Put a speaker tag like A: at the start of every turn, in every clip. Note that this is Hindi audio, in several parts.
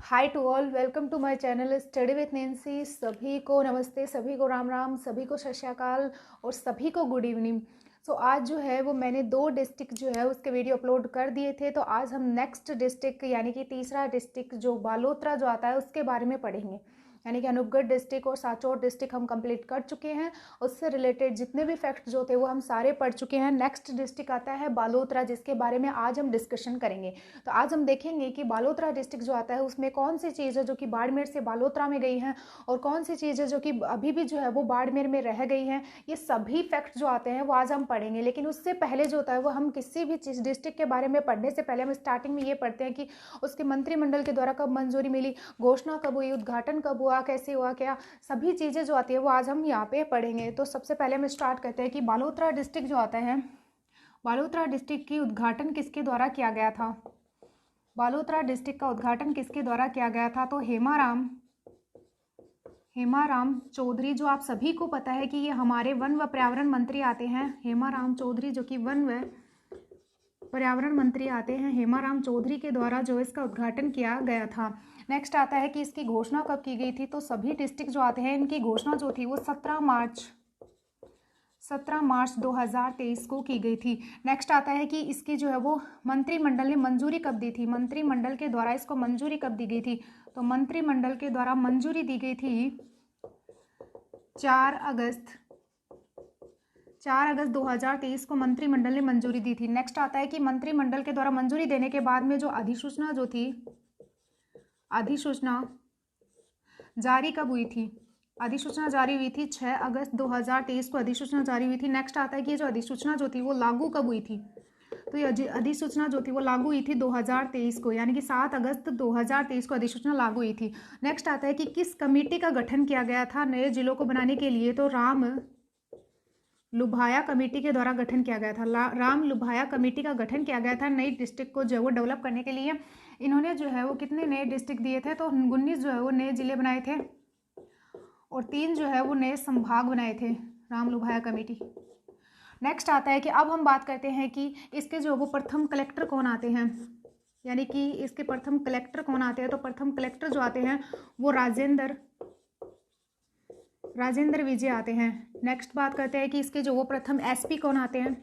A: Hi to all, welcome to my channel study with Nancy. सभी को नमस्ते, सभी को राम राम, सभी को सत श्री अकाल और सभी को गुड इवनिंग। सो आज जो है वो मैंने 2 डिस्ट्रिक्ट जो है उसके वीडियो अपलोड कर दिए थे। तो आज हम नेक्स्ट डिस्ट्रिक्ट यानी कि तीसरा डिस्ट्रिक्ट जो बालोतरा जो आता है उसके बारे में पढ़ेंगे। यानी कि अनूपगढ़ डिस्ट्रिक्ट और सांचौर डिस्ट्रिक्ट हम कंप्लीट कर चुके हैं। उससे रिलेटेड जितने भी फैक्ट जो थे वो हम सारे पढ़ चुके हैं। नेक्स्ट डिस्ट्रिक्ट आता है बालोतरा, जिसके बारे में आज हम डिस्कशन करेंगे। तो आज हम देखेंगे कि बालोतरा डिस्ट्रिक्ट जो आता है उसमें कौन सी चीज़ है जो कि बाड़मेर से बालोतरा में गई हैं और कौन सी चीज़ है जो कि अभी भी जो है वो बाड़मेर में रह गई हैं। ये सभी फैक्ट जो आते हैं वो आज हम पढ़ेंगे। लेकिन उससे पहले जो होता है वो हम किसी भी चीज़ डिस्ट्रिक्ट के बारे में पढ़ने से पहले हम स्टार्टिंग में ये पढ़ते हैं कि उसके मंत्रिमंडल के द्वारा कब मंजूरी मिली, घोषणा कब हुई, उद्घाटन कब हुआ, कैसे हुआ, क्या सभी चीज़ें जो आती है वो आज हम यहाँ पे पढ़ेंगे। तो सबसे पहले हम स्टार्ट करते हैं कि बालोतरा डिस्ट्रिक्ट जो आता है, बालोतरा डिस्ट्रिक्ट की उद्घाटन किसके द्वारा किया गया था। बालोतरा डिस्ट्रिक्ट का उद्घाटन किसके द्वारा किया गया था? तो हेमाराम चौधरी, जो आप सभी को पता है कि ये हमारे वन व पर्यावरण मंत्री आते हैं। हेमाराम चौधरी जो कि वन व पर्यावरण मंत्री आते हैं, हेमाराम चौधरी के द्वारा जो इसका उद्घाटन किया गया था। नेक्स्ट आता है कि इसकी घोषणा कब की गई थी। तो सभी डिस्ट्रिक्ट जो आते हैं इनकी घोषणा जो थी वो 17 मार्च 2023 को की गई थी। नेक्स्ट आता है कि इसकी जो है वो मंत्रिमंडल ने मंजूरी कब दी थी। मंत्रिमंडल के द्वारा इसको मंजूरी कब दी गई थी? तो मंत्रिमंडल के द्वारा मंजूरी दी गई थी 4 अगस्त 2023 को मंत्रिमंडल ने मंजूरी दी थी। नेक्स्ट आता है कि मंत्रिमंडल के द्वारा मंजूरी देने के बाद में जो अधिसूचना जारी कब हुई थी? अधिसूचना जारी हुई थी 6 अगस्त 2023 को अधिसूचना जारी हुई थी। नेक्स्ट आता है कि ये जो अधिसूचना जो थी वो लागू कब हुई थी। तो ये अधिसूचना जो थी वो लागू हुई थी 2023 को, यानी कि 7 अगस्त 2023 को अधिसूचना लागू हुई थी। नेक्स्ट आता है कि किस कमेटी का गठन किया गया था नए जिलों को बनाने के लिए। तो राम लुभाया कमेटी के द्वारा गठन किया गया था। राम लुभाया कमेटी का गठन किया गया था नई डिस्ट्रिक्ट को जो वो डेवलप करने के लिए। इन्होंने जो है वो कितने नए डिस्ट्रिक्ट दिए थे? तो 19 जो है वो नए जिले बनाए थे और 3 जो है वो नए संभाग बनाए थे राम लुभाया कमेटी। नेक्स्ट आता है कि अब हम बात करते हैं कि इसके जो वो प्रथम कलेक्टर कौन आते हैं, यानी कि इसके प्रथम कलेक्टर कौन आते हैं। तो प्रथम कलेक्टर जो आते हैं वो राजेंद्र विजय आते हैं। नेक्स्ट बात करते हैं कि इसके जो वो प्रथम एसपी कौन आते हैं।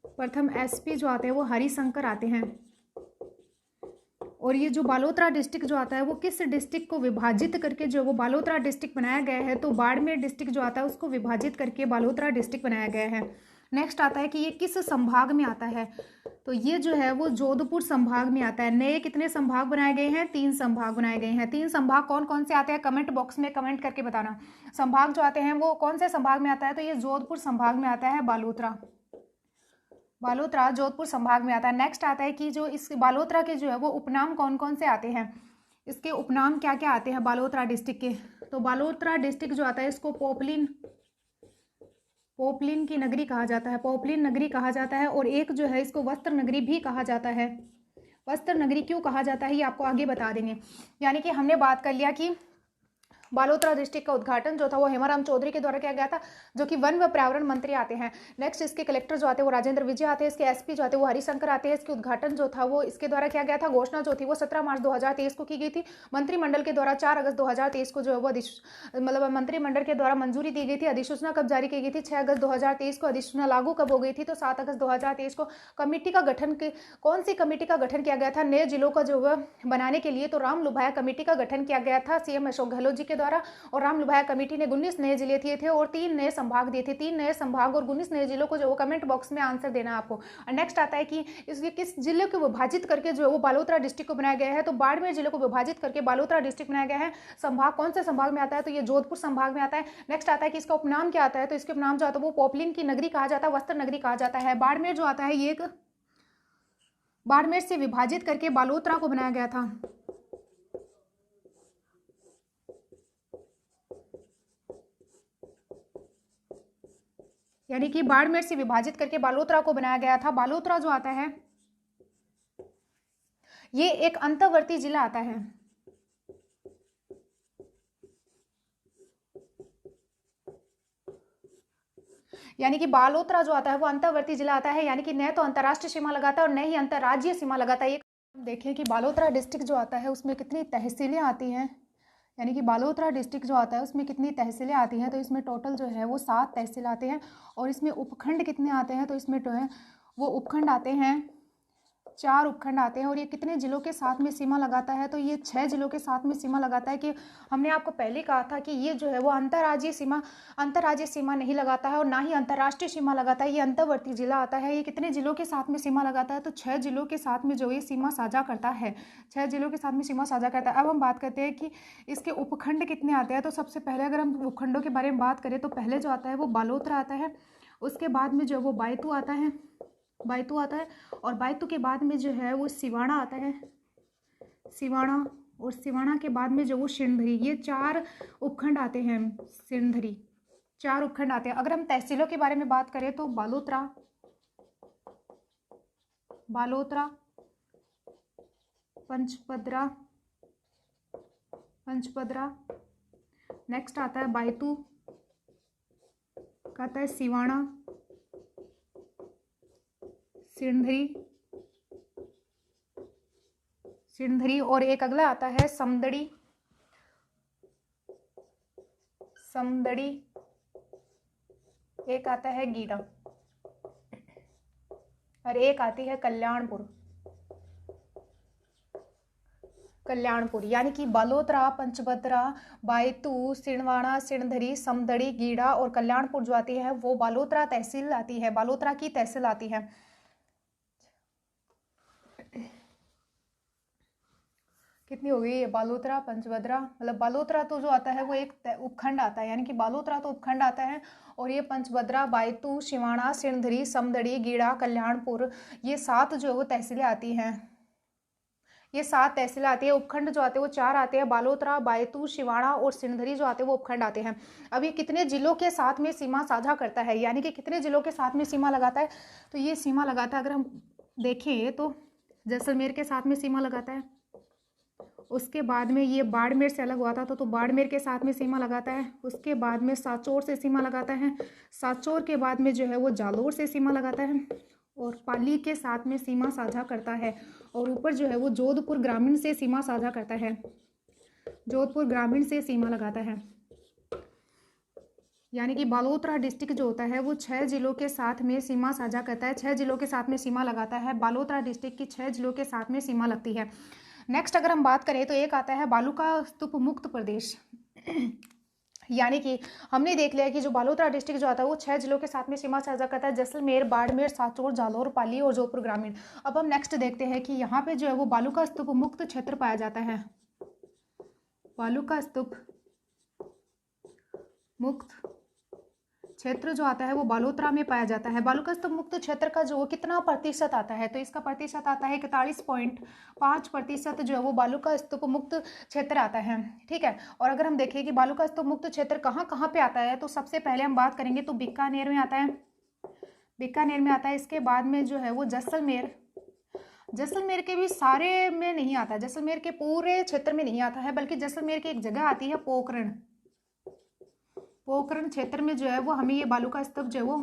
A: प्रथम एसपी जो आते हैं वो हरिशंकर आते हैं। और ये जो बालोतरा डिस्ट्रिक्ट जो आता है वो किस डिस्ट्रिक्ट को विभाजित करके जो वो बालोतरा डिस्ट्रिक्ट बनाया गया है। तो बाड़मेर डिस्ट्रिक्ट जो आता है उसको विभाजित करके बालोतरा डिस्ट्रिक्ट बनाया गया है। नेक्स्ट आता है कि ये किस संभाग में आता है। तो ये जो है वो जोधपुर संभाग में आता है। नए कितने संभाग बनाए गए हैं? 3 संभाग बनाए गए हैं। 3 संभाग कौन कौन से आते हैं? कमेंट बॉक्स में कमेंट करके बताना। संभाग जो आते हैं वो कौन से संभाग में आता है? तो ये जोधपुर संभाग में आता है। बालोतरा जोधपुर संभाग में आता है। नेक्स्ट आता है कि जो इस बालोतरा के जो है वो उपनाम कौन कौन से आते हैं। इसके उपनाम क्या क्या आते हैं बालोतरा डिस्ट्रिक्ट के? तो बालोतरा डिस्ट्रिक्ट जो आता है इसको पोपलिन की नगरी कहा जाता है। पोपलिन नगरी कहा जाता है। और एक जो है इसको वस्त्र नगरी भी कहा जाता है। वस्त्र नगरी क्यों कहा जाता है ये आपको आगे बता देंगे। यानी कि हमने बात कर लिया कि बालोतरा डिस्ट्रिक्ट का उद्घाटन जो था वो हेमाराम चौधरी के द्वारा किया गया था, जो कि वन व पर्यावरण मंत्री आते हैं। नेक्स्ट इसके कलेक्टर जो आते हैं वो राजेंद्र विजय आते हैं। इसके एसपी जो आते हैं वो हरिशंकर आते हैं। इसके उद्घाटन जो था वो इसके द्वारा किया गया था। घोषणा जो थी वो 17 मार्च 2023 को की गई थी। मंत्रिमंडल के द्वारा 4 अगस्त 2023 को जो है वो मतलब मंत्रिमंडल के द्वारा मंजूरी दी गई थी। अधिसूचना कब जारी की गई थी? 6 अगस्त 2023 को। अधिसूचना लागू कब हो गई थी? तो 7 अगस्त 2023 को। कमेटी का गठन कौन सी कमेटी का गठन किया गया था नए जिलों का जो बनाने के लिए? तो राम लुभाया कमेटी का गठन किया गया था सीएम अशोक गहलोत जी के द्वारा। और राम लुभाया कमेटी ने 19 नए जिले दिए थे और 3 नए संभाग दिए थे। 3 नए संभाग और 19 नए जिलों को जो वो कमेंट बॉक्स में आंसर देना है आपको। और नेक्स्ट आता है कि इसके किस जिले को विभाजित करके जो है वो बालोतरा डिस्ट्रिक्ट को बनाया गया है। तो बाड़मेर जिले को विभाजित करके बालोतरा डिस्ट्रिक्ट बनाया गया है। संभाग कौन से संभाग में आता है? तो ये जोधपुर संभाग में आता है। नेक्स्ट आता है कि इसका उपनाम क्या आता है। तो इसके उपनाम जो आता है वो पोपलिन की नगरी कहा जाता है, वस्त्र नगरी कहा जाता है। बाड़मेर जो आता है ये एक बाड़मेर से विभाजित करके बालोतरा को बनाया गया था। यानी कि बाड़मेर से विभाजित करके बालोतरा को बनाया गया था। बालोतरा जो आता है ये एक अंतर्वर्ती जिला आता है। यानी कि बालोतरा जो आता है वो अंतर्वर्ती जिला आता है। यानी कि न तो अंतर्राष्ट्रीय सीमा लगाता है और न ही अंतर्राज्यीय सीमा लगाता है। देखें कि बालोतरा डिस्ट्रिक्ट जो आता है उसमें कितनी तहसीलें आती हैं, यानी कि बालोतरा डिस्ट्रिक्ट जो आता है उसमें कितनी तहसीलें आती हैं, तो इसमें टोटल जो है वो 7 तहसील आते हैं। और इसमें उपखंड कितने आते हैं, तो इसमें जो है वो उपखंड आते हैं 4 उपखंड आते हैं। और ये कितने जिलों के साथ में सीमा लगाता है, तो ये 6 जिलों के साथ में सीमा लगाता है। कि हमने आपको पहले कहा था कि ये जो है वो अंतर्राज्यीय सीमा नहीं लगाता है और ना ही अंतर्राष्ट्रीय सीमा लगाता है, ये अंतर्वर्ती जिला आता है। ये कितने जिलों के साथ में सीमा लगाता है, तो 6 जिलों के साथ में जो ये सीमा साझा करता है, 6 जिलों के साथ में सीमा साझा करता है। अब हम बात करते हैं कि इसके उपखंड कितने आते हैं। तो सबसे पहले अगर हम उपखंडों के बारे में बात करें तो पहले जो आता है वो बालोतरा आता है, उसके बाद में जो है वो बायतू आता है, और बायतू के बाद में जो है वो सिवाना आता है, सिवाना, और सिवाना के बाद में जो वो सिणधरी, ये 4 उपखंड आते हैं। सिणधरी 4 उपखंड आते हैं। अगर हम तहसीलों के बारे में बात करें तो बालोतरा, पंचपदरा, नेक्स्ट आता है बायतू, आता है सिवाना, सिणधरी, और एक अगला आता है समदड़ी, एक आता है गीडा, और एक आती है कल्याणपुर। यानी कि बालोतरा, पंचभद्रा, बायतू, सिणवाड़ा, सिणधरी, समदड़ी, गीडा और कल्याणपुर जो आती है वो बालोतरा तहसील आती है, बालोतरा की तहसील आती है। कितनी हो गई बालोतरा, पंचभद्रा, मतलब बालोतरा तो जो आता है वो एक उपखंड आता है, यानी कि बालोतरा तो उपखंड आता है। और ये पंचभद्रा, बायतू, सिवाना, सिणधरी, समदड़ी, गीडा, कल्याणपुर, ये 7 जो है वो तहसीलें आती हैं। ये 7 तहसीलें आती है। उपखंड जो आते हैं वो 4 आते हैं, बालोतरा, बायतू, सिवाना और सिणधरी जो आते हैं वो उपखंड आते हैं। अब ये कितने जिलों के साथ में सीमा साझा करता है, यानी कि कितने जिलों के साथ में सीमा लगाता है, तो ये सीमा लगाता है, अगर हम देखें तो जैसलमेर के साथ में सीमा लगाता है, उसके बाद में ये बाड़मेर से अलग हुआ था तो बाड़मेर के साथ में सीमा लगाता है, उसके बाद में सांचौर से सीमा लगाता है, सांचौर के बाद में जो है वो जालोर से सीमा लगाता है, और पाली के साथ में सीमा साझा करता है, और ऊपर जो है वो जोधपुर ग्रामीण से सीमा साझा करता है, जोधपुर ग्रामीण से सीमा लगाता है। यानी कि बालोतरा डिस्ट्रिक्ट जो होता है वो 6 जिलों के साथ में सीमा साझा करता है, 6 जिलों के साथ में सीमा लगाता है। बालोतरा डिस्ट्रिक्ट की 6 जिलों के साथ में सीमा लगती है। नेक्स्ट अगर हम बात करें तो एक आता है बालूका स्तूप मुक्त प्रदेश। यानी कि हमने देख लिया कि जो बालोतरा डिस्ट्रिक्ट जो आता है वो 6 जिलों के साथ में सीमा साझा करता है, जैसलमेर, बाड़मेर, सांचौर, जालौर, पाली और जोधपुर ग्रामीण। अब हम नेक्स्ट देखते हैं कि यहाँ पे जो है वो बालूका स्तूप मुक्त क्षेत्र पाया जाता है। बालूका स्तूप मुक्त क्षेत्र जो आता है वो बालोतरा में पाया जाता है। बालूका स्तूप मुक्त क्षेत्र का जो कितना प्रतिशत आता है, तो इसका प्रतिशत आता है 41.5% जो है वो बालूका स्तूप मुक्त क्षेत्र आता है। ठीक है, और अगर हम देखें कि बालूका स्तूप मुक्त क्षेत्र कहाँ कहाँ पे आता है, तो सबसे पहले हम बात करेंगे तो बीकानेर में आता है, बीकानेर में आता है। इसके बाद में जो है वो जैसलमेर के भी सारे में नहीं आता, जैसलमेर के पूरे क्षेत्र में नहीं आता है, बल्कि जैसलमेर की एक जगह आती है पोखरण क्षेत्र में जो है वो हमें ये बालूका स्तूप जो है वो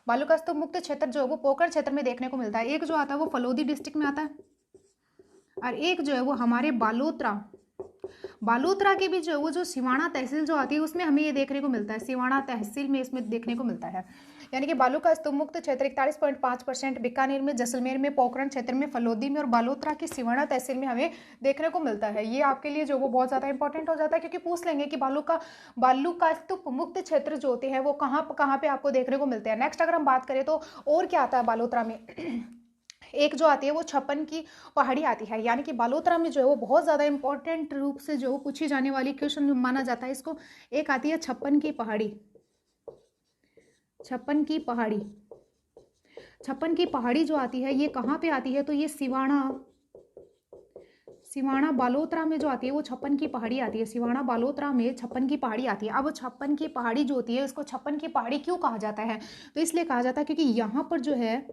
A: बालूका स्तूप मुक्त क्षेत्र जो है वो पोखरण क्षेत्र में देखने को मिलता है। एक जो आता है वो फलोदी डिस्ट्रिक्ट में आता है, और एक जो है वो हमारे बालोतरा के भी जो है वो जो सिवाना तहसील जो आती है उसमें हमें ये देखने को मिलता है, सिवाना तहसील में इसमें देखने को मिलता है। यानी कि बालूका स्तूप मुक्त क्षेत्र 41.5% बीकानेर में, जैसलमेर में, पोखरण क्षेत्र में, फलोदी में और बालोतरा की सिवाना तहसील में हमें देखने को मिलता है। ये आपके लिए जो वो बहुत ज़्यादा इंपॉर्टेंट हो जाता है, क्योंकि पूछ लेंगे कि बालूका स्तूप मुक्त क्षेत्र जो होते हैं वो कहाँ पे आपको देखने को मिलते हैं। नेक्स्ट अगर हम बात करें तो और क्या आता है बालोतरा में, एक जो आती है वो छप्पन की पहाड़ी आती है। यानी कि बालोतरा में जो है वो बहुत ज़्यादा इंपॉर्टेंट रूप से जो पूछी जाने वाली क्वेश्चन माना जाता है इसको। एक आती है छप्पन की पहाड़ी जो आती है ये कहाँ पे आती है, तो ये सिवाना बालोतरा में जो आती है वो छप्पन की पहाड़ी आती है, सिवाना बालोतरा में छप्पन की पहाड़ी आती है। अब छप्पन की पहाड़ी जो होती है इसको छप्पन की पहाड़ी क्यों कहा जाता है, तो इसलिए कहा जाता है क्योंकि यहाँ पर जो है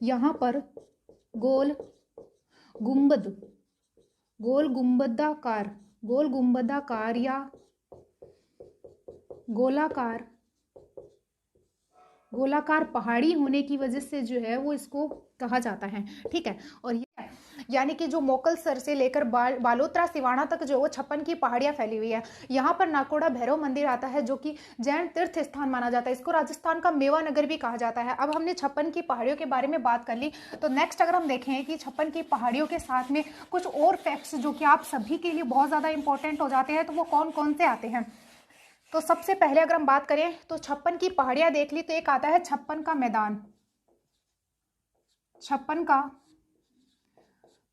A: यहाँ पर गोल गुंबदाकार या गोलाकार पहाड़ी होने की वजह से जो है वो इसको कहा जाता है। ठीक है, और ये यानी कि जो मोकलसर से लेकर बालोतरा सिवाना तक जो वो 56 की पहाड़ियाँ फैली हुई है। यहाँ पर नाकोड़ा भैरव मंदिर आता है जो कि जैन तीर्थ स्थान माना जाता है। इसको राजस्थान का मेवा नगर भी कहा जाता है। अब हमने 56 की पहाड़ियों के बारे में बात कर ली, तो नेक्स्ट अगर हम देखें कि 56 की पहाड़ियों के साथ में कुछ और फैक्ट्स जो कि आप सभी के लिए बहुत ज़्यादा इंपॉर्टेंट हो जाते हैं, तो वो कौन कौन से आते हैं। तो सबसे पहले अगर हम बात करें तो 56 की पहाड़ियाँ देख ली, तो एक आता है 56 का मैदान। 56 का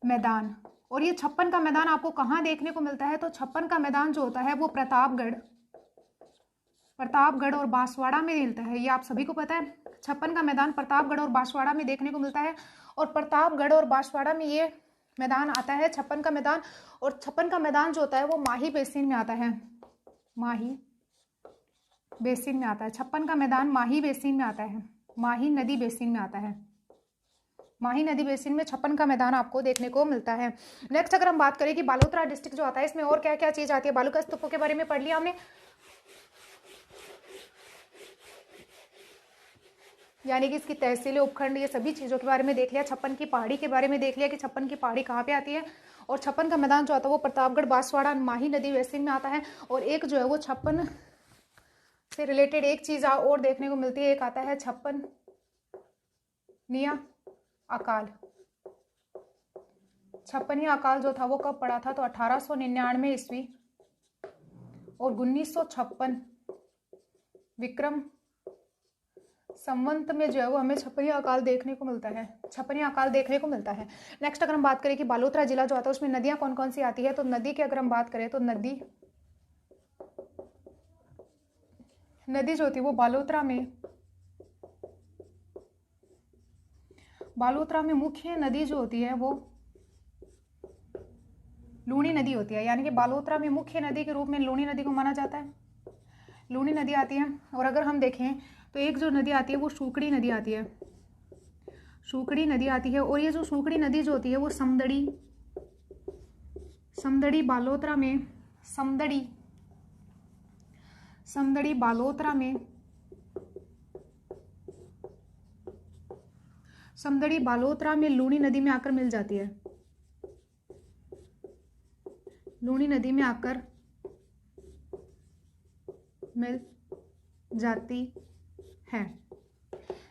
A: मैदान, और ये 56 का मैदान आपको कहाँ देखने को मिलता है, तो 56 का मैदान जो होता है वो प्रतापगढ़ और बांसवाड़ा में मिलता है। ये आप सभी को पता है, 56 का मैदान प्रतापगढ़ और बांसवाड़ा में देखने को मिलता है। और प्रतापगढ़ और बांसवाड़ा में ये मैदान आता है 56 का मैदान। और 56 का मैदान जो होता है वो माही बेसिन में आता है, माही बेसिन में आता है। 56 का मैदान माही बेसिन में आता है, माही नदी बेसिन में आता है। माही नदी बेसिन में 56 का मैदान आपको देखने को मिलता है। नेक्स्ट अगर हम बात करें कि बालोतरा डिस्ट्रिक्ट जो आता है इसमें और क्या क्या चीज आती है। बालूका स्तूपों के बारे में पढ़ लिया हमने, यानी कि इसकी तहसीलें, उपखंड, ये सभी चीज़ों के बारे में देख लिया। 56 की पहाड़ी के बारे में देख लिया कि 56 की पहाड़ी कहाँ पे आती है। और 56 का मैदान जो आता है वो प्रतापगढ़, बांसवाड़ा, माही नदी बेसिन में आता है। और एक जो है वो 56 से रिलेटेड एक चीज़ और देखने को मिलती है, एक आता है 56 अकाल। 56 अकाल जो था वो कब पड़ा था, तो 1899 ईस्वी और 1956 विक्रम संवत में जो है वो हमें 56 अकाल देखने को मिलता है। 56 अकाल देखने को मिलता है। नेक्स्ट अगर हम बात करें कि बालोतरा जिला जो आता है उसमें नदियां कौन कौन सी आती है, तो नदी की अगर हम बात करें तो नदी जो होती है वो बालोतरा में मुख्य नदी जो होती है वो लूणी नदी होती है। यानी कि बालोतरा में मुख्य नदी के रूप में लूणी नदी को माना जाता है, लूणी नदी आती है। और अगर हम देखें तो एक जो नदी आती है वो शूकड़ी नदी आती है, शूकड़ी नदी आती है। और ये जो शूकड़ी नदी जो होती है वो समदड़ी बालोतरा में समदड़ी बालोतरा में लूणी नदी में आकर मिल जाती है, लूणी नदी में आकर मिल जाती है।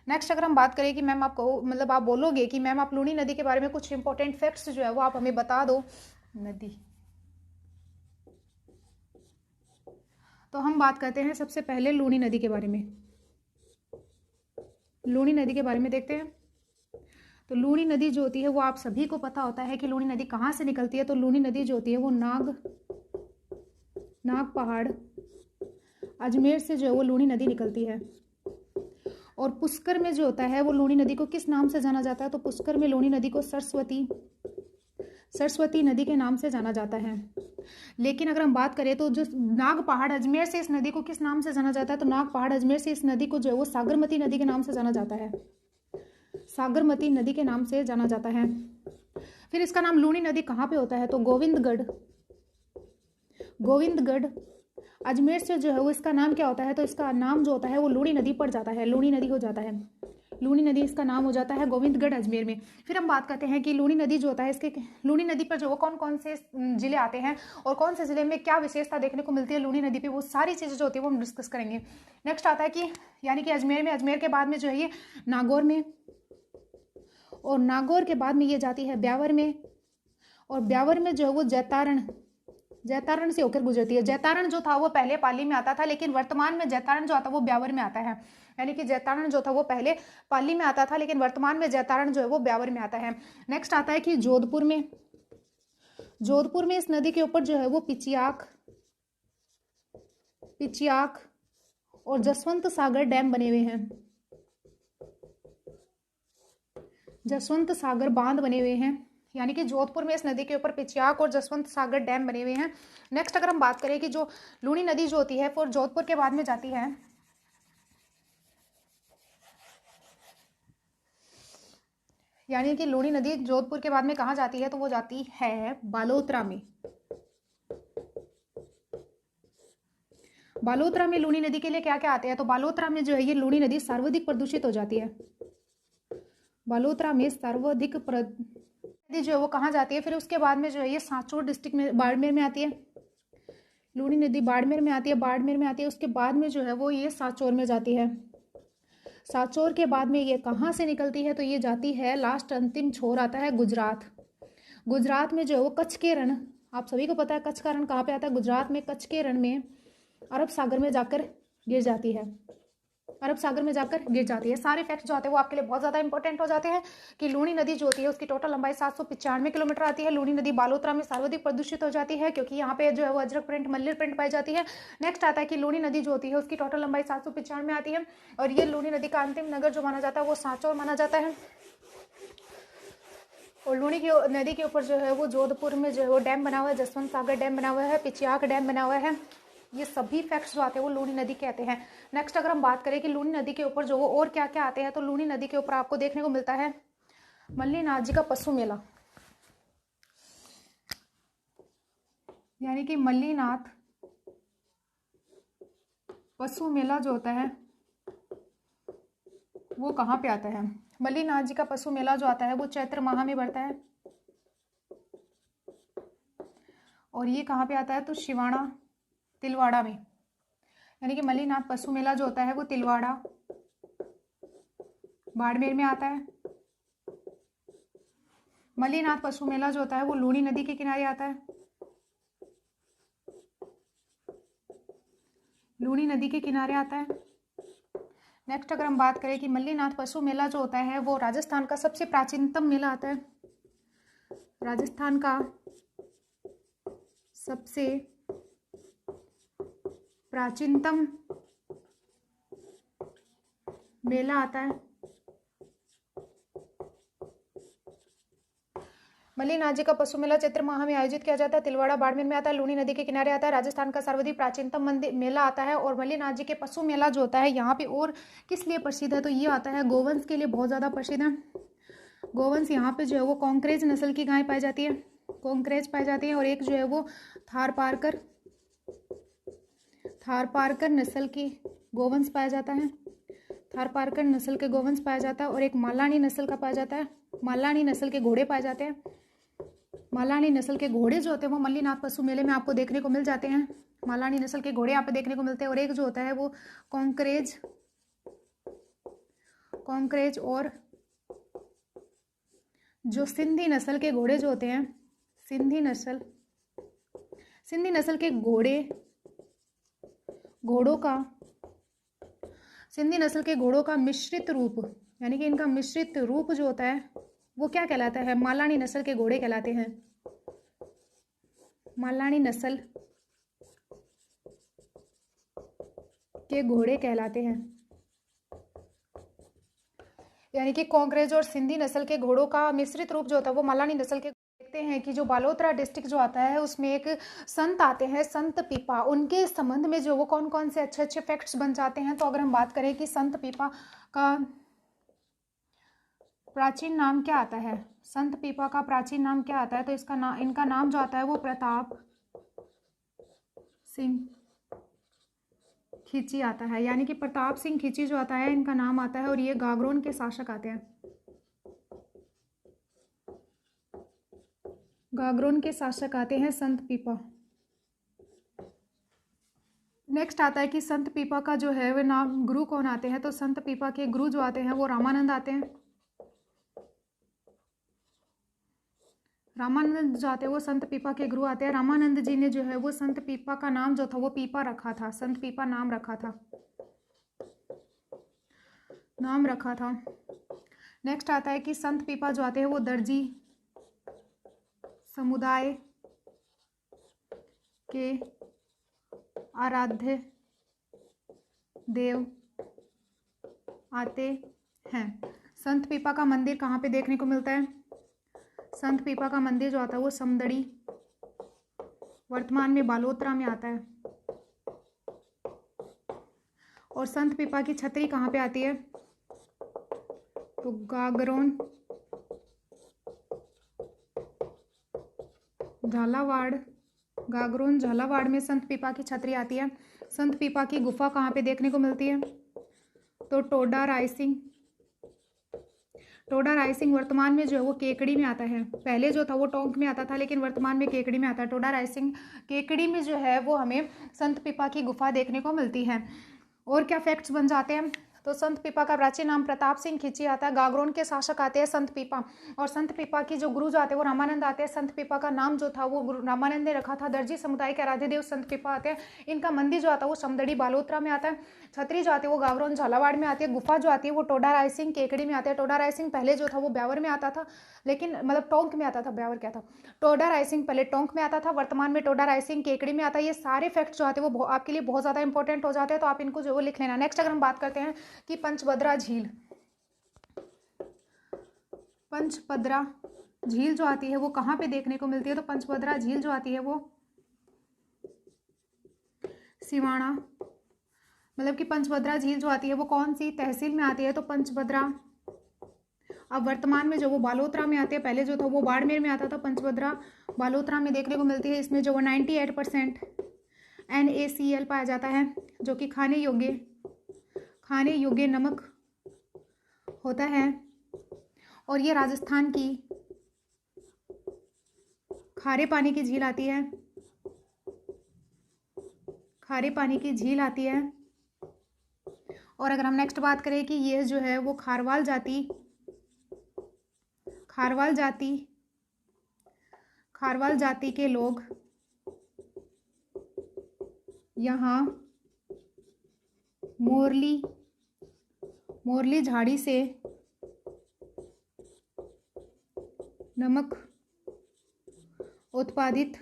A: नेक्स्ट अगर हम बात करें कि मैम आपको मतलब आप बोलोगे कि मैम आप लूणी नदी के बारे में कुछ इंपॉर्टेंट फैक्ट्स जो है वो आप हमें बता दो नदी, तो हम बात करते हैं सबसे पहले लूणी नदी के बारे में। लूणी नदी के बारे में देखते हैं। तो लूणी नदी जो होती है वो आप सभी को पता होता है कि लूणी नदी कहाँ से निकलती है। तो लूणी नदी जो होती है वो नाग पहाड़ अजमेर से जो है वो लूणी नदी निकलती है। और पुष्कर में जो होता है वो लूणी नदी को किस नाम से जाना जाता है, तो पुष्कर में लूणी नदी को सरस्वती नदी के नाम से जाना जाता है। लेकिन अगर हम बात करें तो जो नाग पहाड़ अजमेर से इस नदी को किस नाम से जाना जाता है, तो नाग पहाड़ अजमेर से इस नदी को जो है वो सागरमती नदी के नाम से जाना जाता है, सागरमती नदी के नाम से जाना जाता है। फिर इसका नाम लूणी नदी कहाँ पे होता है, तो गोविंदगढ़ अजमेर से जो है वो इसका नाम क्या होता है, तो इसका नाम जो होता है वो लूणी नदी पड़ जाता है, लूणी नदी हो जाता है, लूणी नदी इसका नाम हो जाता है गोविंदगढ़ अजमेर में। फिर हम बात करते हैं कि लूणी नदी जो होता है इसके लूणी नदी पर जो वो कौन कौन से जिले आते हैं और कौन से जिले में क्या विशेषता देखने को मिलती है लूणी नदी पे, वो सारी चीज़ें जो होती है वो हम डिस्कस करेंगे। नेक्स्ट आता है कि यानी कि अजमेर में, अजमेर के बाद में जो है ये नागौर में, और नागौर के बाद में ये जाती है ब्यावर में, और ब्यावर में जो है वो जैतारण से होकर गुजरती है। जैतारण जो था वो पहले पाली में आता था, लेकिन वर्तमान में जैतारण जो आता है वो ब्यावर में आता है। यानी कि जैतारण जो था वो पहले पाली में आता था, लेकिन वर्तमान में जैतारण जो है वो ब्यावर में आता है। नेक्स्ट आता है कि जोधपुर में इस नदी के ऊपर जो है वो पिचियाक और जसवंत सागर डैम बने हुए हैं, जसवंत सागर बांध बने हुए हैं। यानी कि जोधपुर में इस नदी के ऊपर पिचियाक और जसवंत सागर डैम बने हुए हैं। नेक्स्ट अगर हम बात करें कि जो लूणी नदी जो होती है वो जोधपुर के बाद में जाती है, यानी कि लूणी नदी जोधपुर के बाद में कहाँ जाती है, तो वो जाती है बालोतरा में। बालोतरा में लूणी नदी के लिए क्या क्या आते हैं, तो बालोतरा में जो है ये लूणी नदी सर्वाधिक प्रदूषित हो जाती है। बालोतरा में सर्वाधिक नदी जो है वो कहाँ जाती है, फिर उसके बाद में जो है ये सांचौर डिस्ट्रिक्ट में बाड़मेर में आती है। लूनी नदी बाड़मेर में आती है, बाड़मेर में आती है, उसके बाद में जो है वो ये सांचौर में जाती है। सांचौर के बाद में ये कहाँ से निकलती है, तो ये जाती है, लास्ट अंतिम छोर आता है गुजरात। गुजरात में जो है वो कच्छ के रण, आप सभी को पता है कच्छ का रण कहाँ पे आता है, गुजरात में कच्छ के रण में अरब सागर में जाकर गिर जाती है, अरब सागर में जाकर गिर जाती है। सारे फैक्ट्स जो आते हैं वो आपके लिए बहुत ज़्यादा इंपॉर्टेंट हो जाते हैं कि लूनी नदी जो होती है उसकी टोटल लंबाई 795 किलोमीटर आती है। लूनी नदी बालोतरा में सर्वाधिक प्रदूषित हो जाती है क्योंकि यहाँ पे जो है वो अजरक प्रिंट, मल्लिर प्रिंट पाई जाती है। नेक्स्ट आता है कि लूनी नदी जो होती है उसकी टोटल लंबाई 795 आती है और ये लूनी नदी का अंतिम नगर जो माना जाता है वो सांचौर माना जाता है। और लूनी की नदी के ऊपर जो है वो जोधपुर में जो है वो डैम बना हुआ है, जसवंत सागर डैम बना हुआ है, पिचियाक डैम बना हुआ है। ये सभी फैक्ट्स जो आते हैं वो लूनी नदी के आते हैं। नेक्स्ट अगर हम बात करें कि लूनी नदी के ऊपर जो वो और क्या क्या आते हैं, तो लूनी नदी के ऊपर आपको देखने को मिलता है मल्लीनाथ जी का पशु मेला, यानी कि मल्लीनाथ पशु मेला जो होता है वो कहाँ पे आता है। मल्लीनाथ जी का पशु मेला जो आता है वो चैत्र माह में बढ़ता है और ये कहाँ पे आता है, तो शिवाड़ा तिलवाड़ा में, यानी कि मल्लीनाथ पशु मेला जो होता है वो तिलवाड़ा बाड़मेर में आता है। मल्लीनाथ पशु मेला जो होता है वो लूनी नदी के किनारे आता है, लूनी नदी के किनारे आता है। नेक्स्ट अगर हम बात करें कि मल्लीनाथ पशु मेला जो होता है वो राजस्थान का सबसे प्राचीनतम मेला आता है, राजस्थान का सबसे प्राचीनतम मेला आता है। मल्लीनाथ जी का पशु मेला चैत्र माह में आयोजित किया जाता है, तिलवाड़ा बाड़मेर में आता है, लूनी नदी के किनारे आता है, राजस्थान का सर्वाधिक प्राचीनतम मंदिर मेला आता है। और मल्लीनाथ जी के पशु मेला जो होता है यहाँ पे और किस लिए प्रसिद्ध है, तो ये आता है गोवंश के लिए बहुत ज़्यादा प्रसिद्ध है। गोवंश यहाँ पे जो है वो कॉन्क्रेज नस्ल की गाय पाई जाती है, कॉन्क्रेज पाई जाती है, और एक जो है वो थारपारकर नस्ल की गोवंश पाया जाता है, थारपारकर नस्ल के गोवंश पाया जाता है, और एक मालानी नस्ल का पाया जाता है, मालानी नस्ल के घोड़े पाए जाते हैं। मालानी नस्ल के घोड़े जो होते हैं वो मल्लीनाथ पशु मेले में आपको देखने को मिल जाते हैं, मालानी नस्ल के घोड़े यहाँ पे देखने को मिलते हैं। और एक जो होता है वो कॉन्क्रेज और जो सिंधी नस्ल के घोड़े जो होते हैं, सिंधी नस्ल के सिंधी नस्ल के घोड़ों का मिश्रित रूप, यानी कि इनका मिश्रित रूप जो होता है वो क्या कहलाता है, मालानी नस्ल के घोड़े कहलाते हैं, मालानी नस्ल के घोड़े कहलाते हैं। यानी कि कॉन्क्रेज और सिंधी नस्ल के घोड़ों का मिश्रित रूप जो होता है वो मालानी नस्ल के। देखते हैं कि जो बालोतरा डिस्ट्रिक्ट जो आता है उसमें एक संत आते हैं, संत पीपा, उनके संबंध में जो वो कौन कौन से अच्छे अच्छे फैक्ट्स बन जाते हैं। तो अगर हम बात करें कि संत पीपा का प्राचीन नाम क्या आता है, संत पीपा का प्राचीन नाम क्या आता है, तो इनका नाम जो आता है वो प्रताप सिंह खींची आता है, यानी कि प्रताप सिंह खींची जो आता है इनका नाम आता है। और ये गागरोन के शासक आते हैं, गागरोन के शासक आते हैं संत पीपा। नेक्स्ट आता है कि संत पीपा का जो है वह नाम गुरु कौन आते हैं, तो संत पीपा के गुरु जो आते हैं वो रामानंद आते हैं, रामानंद जो आते हैं वो संत पीपा के गुरु आते हैं। रामानंद जी ने जो है वो संत पीपा का नाम जो था वो पीपा रखा था, संत पीपा नाम रखा था। नेक्स्ट आता है कि संत पीपा जो आते हैं वो दर्जी समुदाय के आराध्य देव आते हैं। संत पीपा का मंदिर कहाँ पे देखने को मिलता है, संत पीपा का मंदिर जो आता है वो समदड़ी, वर्तमान में बालोतरा में आता है। और संत पीपा की छतरी कहाँ पे आती है, तो गागरोन झालावाड़ में संत पीपा की छतरी आती है। संत पीपा की गुफा कहाँ पे देखने को मिलती है, तो टोडा राइसिंग वर्तमान में जो है वो केकड़ी में आता है। पहले जो था वो टोंक में आता था, लेकिन वर्तमान में केकड़ी में आता है। टोडा राइसिंग केकड़ी में जो है वो हमें संत पीपा की गुफा देखने को मिलती है। और क्या फैक्ट्स बन जाते हैं, तो संत पीपा का प्राचीन नाम प्रताप सिंह खिची आता है। गागरोन के शासक आते हैं संत पीपा, और संत पीपा की जो गुरु जो आते हैं वो रामानंद आते हैं। संत पीपा का नाम जो था वो गुरु रामानंद ने रखा था। दर्जी समुदाय के आराध्य देव संत पीपा आते हैं। इनका मंदिर जो आता है वो समदड़ी बालोतरा में आता है। छतरी जो आती है वो गागरोन झालावाड़ में आती है। गुफा जो आती है वो टोडा रायसिंह केकड़ी में आती है। टोडा रायसिंह पहले जो था वो ब्यावर में आता था, लेकिन मतलब टोंक में आता था, ब्यावर क्या था। टोडा रायसिंह पहले टोंक में आता था, वर्तमान में टोडा रायसिंह केकड़ी में आता है। ये सारे फैक्ट्स जो आते हैं वो आपके लिए बहुत ज़्यादा इंपॉर्टेंट हो जाते हैं, तो आप इनको जो वो लिख लेना। नेक्स्ट अगर हम बात करते हैं कि पंचभद्रा झील, पंचभद्रा झील जो आती है वो कहाँ पे देखने को मिलती है, तो पंचभद्रा झील जो आती है वो सिवाना, मतलब कि पंचभद्रा झील जो आती है वो कौन सी तहसील में आती है, तो पंचभद्रा। अब वर्तमान में जो वो बालोतरा में आती है, पहले जो था वो बाड़मेर में आता था, पंचभद्रा बालोतरा में देखने को मिलती है। इसमें जो वो 98% NaCl पाया जाता है, जो कि खाने योग्य नमक होता है। और ये राजस्थान की खारे पानी की झील आती है, खारे पानी की झील आती है। और अगर हम नेक्स्ट बात करें कि ये जो है वो खारवाल जाति के लोग यहाँ मोरली झाड़ी से नमक उत्पादित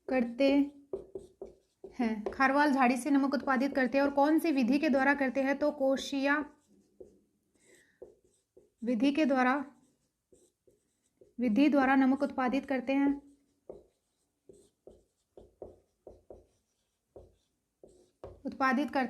A: करते हैं। खारवाल झाड़ी से नमक उत्पादित करते हैं, और कौन सी विधि के द्वारा करते हैं, तो कोशिया विधि द्वारा नमक उत्पादित करते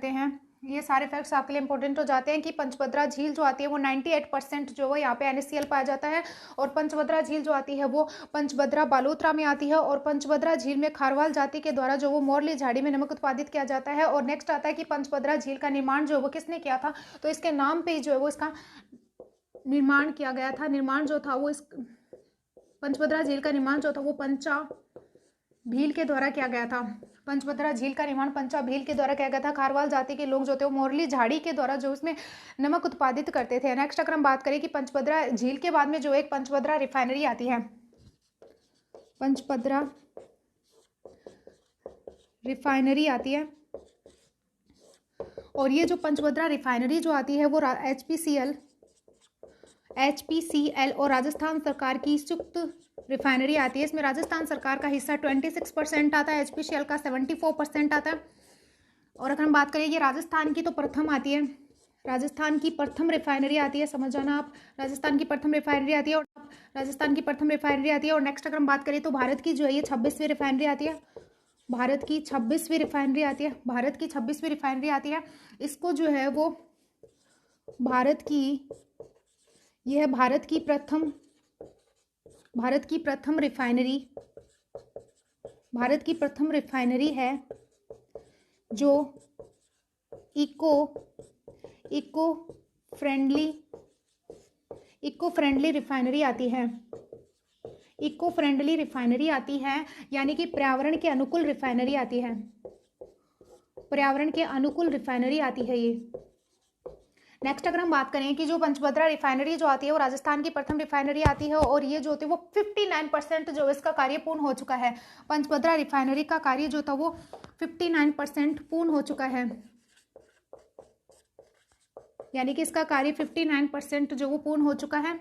A: हैं। ये सारे फैक्ट्स आपके लिए इंपॉर्टेंट हो जाते हैं कि पंचभद्रा झील जो आती है वो 98% जो है यहाँ पे NaCl पाया जाता है। और पंचभद्रा झील जो आती है वो पंचभद्रा बालोतरा में आती है। और पंचभद्रा झील में खारवाल जाति के द्वारा जो वो मोरली झाड़ी में नमक उत्पादित किया जाता है। और नेक्स्ट आता है कि पंचभद्रा झील का निर्माण जो है वो किसने किया था, तो इसके नाम पे ही जो है वो इसका निर्माण किया गया था। निर्माण जो था वो इस पंचभद्रा झील का निर्माण जो था वो पंचा भील के द्वारा किया गया था। पंचभद्रा झील का निर्माण पंचा भील के द्वारा किया गया था। खारवाल जाति के लोग जो थे वो मोरली झाड़ी के द्वारा जो उसमें नमक उत्पादित करते थे। नेक्स्ट अगर हम बात करें कि पंचभद्रा झील के बाद में जो एक पंचभद्रा रिफाइनरी आती है, पंचभद्रा रिफाइनरी आती है। और ये जो पंचभद्रा रिफाइनरी जो आती है वो HPCL और राजस्थान सरकार की संयुक्त रिफाइनरी आती है। इसमें राजस्थान सरकार का हिस्सा 26% आता है, HPCL का 74% आता है। और अगर हम बात करें ये राजस्थान की, तो प्रथम आती है, राजस्थान की प्रथम रिफाइनरी आती है, समझ जाना आप, राजस्थान की प्रथम रिफाइनरी आती है। और नेक्स्ट अगर हम बात करें तो भारत की जो है ये 26वीं रिफाइनरी आती है। भारत की 26वीं रिफाइनरी आती है। इसको जो है वो भारत की प्रथम रिफाइनरी है जो इको फ्रेंडली रिफाइनरी आती है। इको फ्रेंडली रिफाइनरी आती है, यानी कि पर्यावरण के अनुकूल रिफाइनरी आती है। पर्यावरण के अनुकूल रिफाइनरी आती है ये। नेक्स्ट अगर हम बात करें कि जो पंचभद्रा रिफाइनरी जो आती है वो राजस्थान की प्रथम रिफाइनरी आती है। और ये जो होती है वो 59% जो इसका कार्य पूर्ण हो चुका है। पंचभद्रा रिफाइनरी का कार्य जो था वो 59% पूर्ण हो चुका है, यानी कि इसका कार्य 59% जो वो पूर्ण हो चुका है।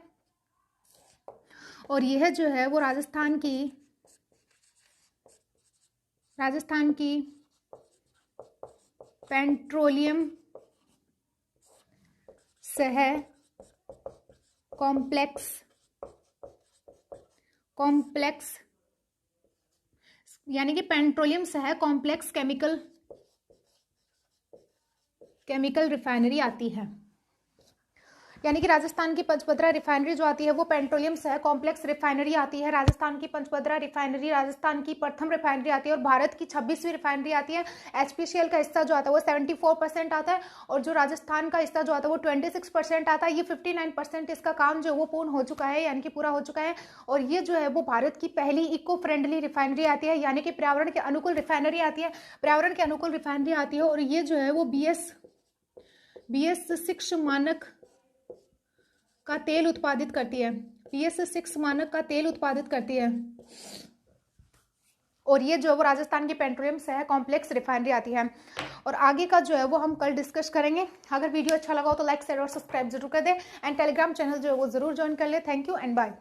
A: और यह जो है वो राजस्थान की पेट्रोलियम सह कॉम्प्लेक्स यानी कि पेट्रोलियम सह कॉम्प्लेक्स केमिकल रिफाइनरी आती है। यानी कि राजस्थान की पंचभद्रा रिफाइनरी जो आती है वो पेट्रोलियम सह कॉम्प्लेक्स रिफाइनरी आती है। राजस्थान की पंचभद्रा रिफाइनरी राजस्थान की प्रथम रिफाइनरी आती है और भारत की 26वीं रिफाइनरी आती है। HPCL का हिस्सा जो आता है वो 74% आता है और जो राजस्थान का हिस्सा जो आता है वो 26% आता है। ये 59% इसका काम जो वो पूर्ण हो चुका है, यानी कि पूरा हो चुका है। और ये जो है वो भारत की पहली इको फ्रेंडली रिफाइनरी आती है, यानी कि पर्यावरण के अनुकूल रिफाइनरी आती है, पर्यावरण के अनुकूल रिफाइनरी आती है। और ये जो है वो BS6 मानक का तेल उत्पादित करती है, BS6 मानक का तेल उत्पादित करती है। और ये जो है वो राजस्थान की पेट्रोलियम सह कॉम्प्लेक्स रिफाइनरी आती है। और आगे का जो है वो हम कल डिस्कस करेंगे। अगर वीडियो अच्छा लगा हो तो लाइक शेयर और सब्सक्राइब जरूर कर दें एंड टेलीग्राम चैनल जो है वो जरूर ज्वाइन कर ले। Thank you and bye.